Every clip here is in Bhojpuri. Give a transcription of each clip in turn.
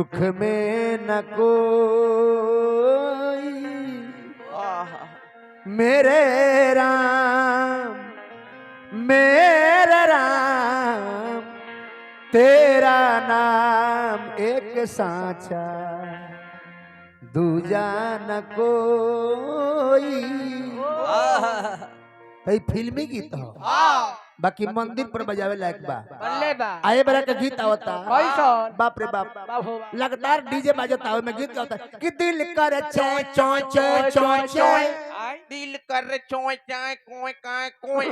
दुख में न कोई मेरे राम तेरा नाम एक साचा दूजा न कोई। फिल्मी गीत हो बाकी मंदिर पर बजावे लायक बा। आए बड़ा के गीत आवता बाप रे बाप लगातार डीजे बजता है में गीत गाता कि दिल करे चोय चोय चोय चोय चोय दिल करे चोय चाय कोय काय कोय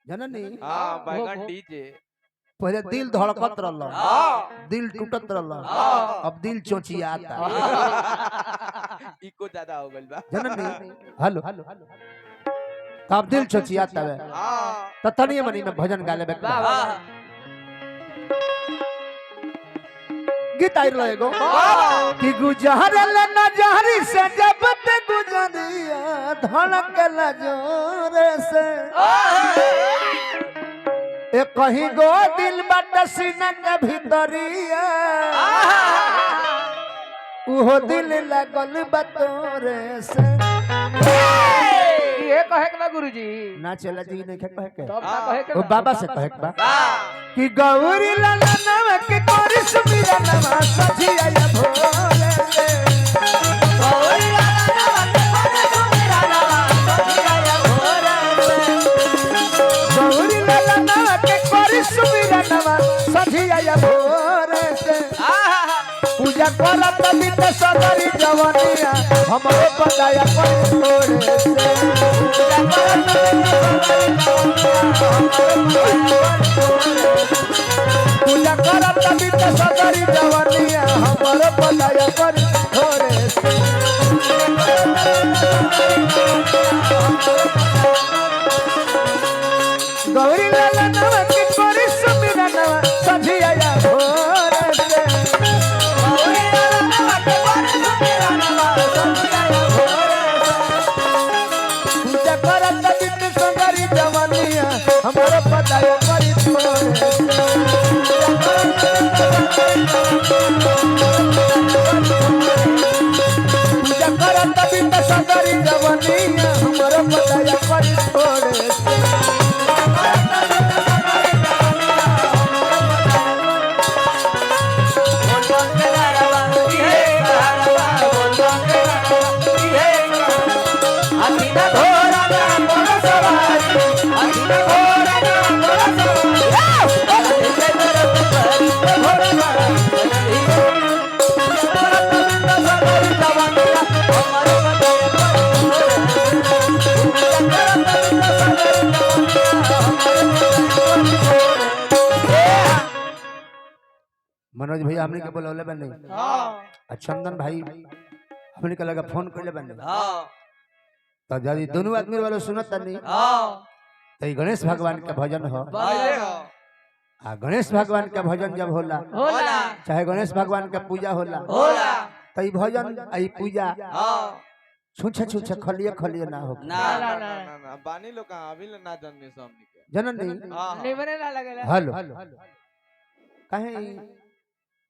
जननी। हां बैगन डीजे पहले दिल धड़कत रहल दिल टूटत रहल अब दिल चोचियाता इको ज्यादा हो गइल बा जननी। हेलो तब दिल चोचियाता है त तनिए मनी में भजन गाले बे गीत आई रहे गो कि गुजरल नजरी से जब ते गुजरिया धड़कल जोर से ए कहीं गो दिल बट सीना के भीतरिया उहो दिल लगल बतोरे से। ये कहे के बा गुरुजी ना चला जी नहीं कहे के तब ना कहे के वो बाबा से कहे के बा कि गौरी लाला नव के कोरी सुमिरा नवा सजिया या भोले से गौरी लाला नव के कोरी सुमिरा नवा सजिया या भोले से गौरी लाला नव के कोरी सुमिरा नवा सजिया या भोले से पूजा करत बित सदरी जवनिया हमरो पदाया कोई तोरे से पूजा करत बित सदरी पूजा करत बित सदरी जवनिया हमरो पदाया कोई तोरे से। गौरी लाला नव की कोरी सुमिरा नवा सजिया या भोरे से पूजा करत बित सदरी जवनिया हमरो पदाया कोई तोरे से पूजा करत बित सदरी जवनिया हमरो पदाया कोई तोरे से। मनोज भैया हमने के बोलौले बने चंदन भाई हमने के लगा फोन करले बने तो यदि दोनों आदमी वाले सुनत नहीं तो गणेश भगवान के भजन हो आ गणेश भगवान के भजन जब होला चाहे गणेश भगवान के पूजा होला तो भजन आई पूजा छुछे छुछे खलिए खलिए ना हो ना बानी लोग अभी ना जन्मे हमनी के जनन नहीं निमने ना लगेला। हेलो कहीं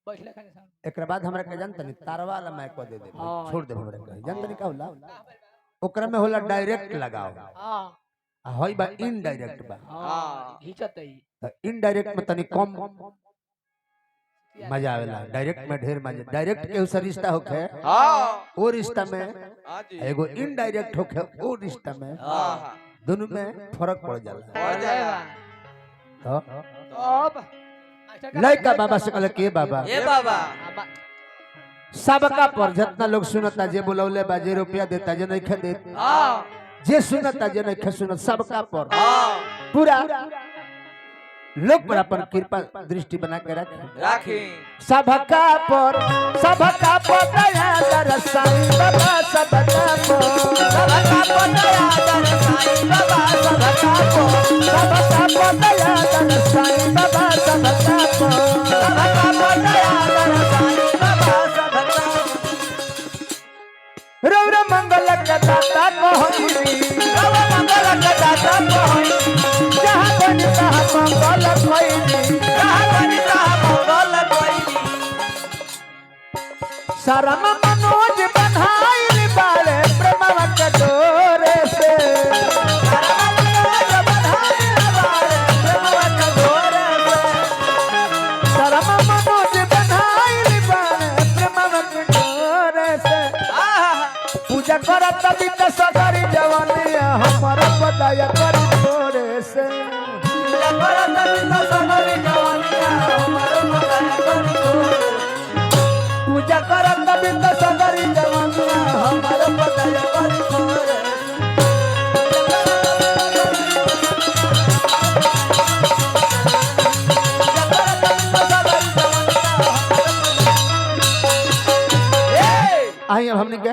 बैठले खाने साहब एक बाद हमरा के जानत नहीं तारवा वाला माइक को दे दे छोड़ दे हमरा के जानत नहीं का होला ओकरा में होला डायरेक्ट लगाओ हां आ होई बा इनडायरेक्ट बा घिचत है तो इनडायरेक्ट में तनी कम मजा आवेला डायरेक्ट में ढेर मजा डायरेक्ट के उस रिश्ता होखे वो रिश्ता में एगो इनडायरेक्ट होखे वो रिश्ता में दोनों में फर्क पड़ जाला तो अब लड़का बाबा से कहले के बाबा सबका पर जितना लोग सुनता जे बोलौले बा जे रुपया देता जे नहीं देत जे सुनता जे नहीं सुनत सबका पर पूरा लोग पर अपन कृपा दृष्टि बना के रखे सबका पर दया दरसाई बाबा सबका पर दया दरसाई बाबा सबका पर दया दरसाई बाबा सबका पर दया दरसाई बाबा सबका रौर मंगल के दाता कहनी रौर मंगल के दाता कहनी जहाँ बनी तहाँ मंगल कोई जहाँ बनी तहाँ मंगल कोई शर्म मनोज बंधाइल बाड़े प्रेमवा के डोरे से शर्म मनोज बंधाइल बाड़े प्रेमवा के डोरे से शर्म मनोज बंधाइल बाड़े प्रेमवा के डोरे से पूजा करत बित सगरी जवानिया हमर पदाया करी डोरे से पूजा करत बित सगरी जवानिया हमर पदाया करी डोरे पूजा करत बिंद सगरी जवानिया हमर पदाया करी डोरे आई अब हमने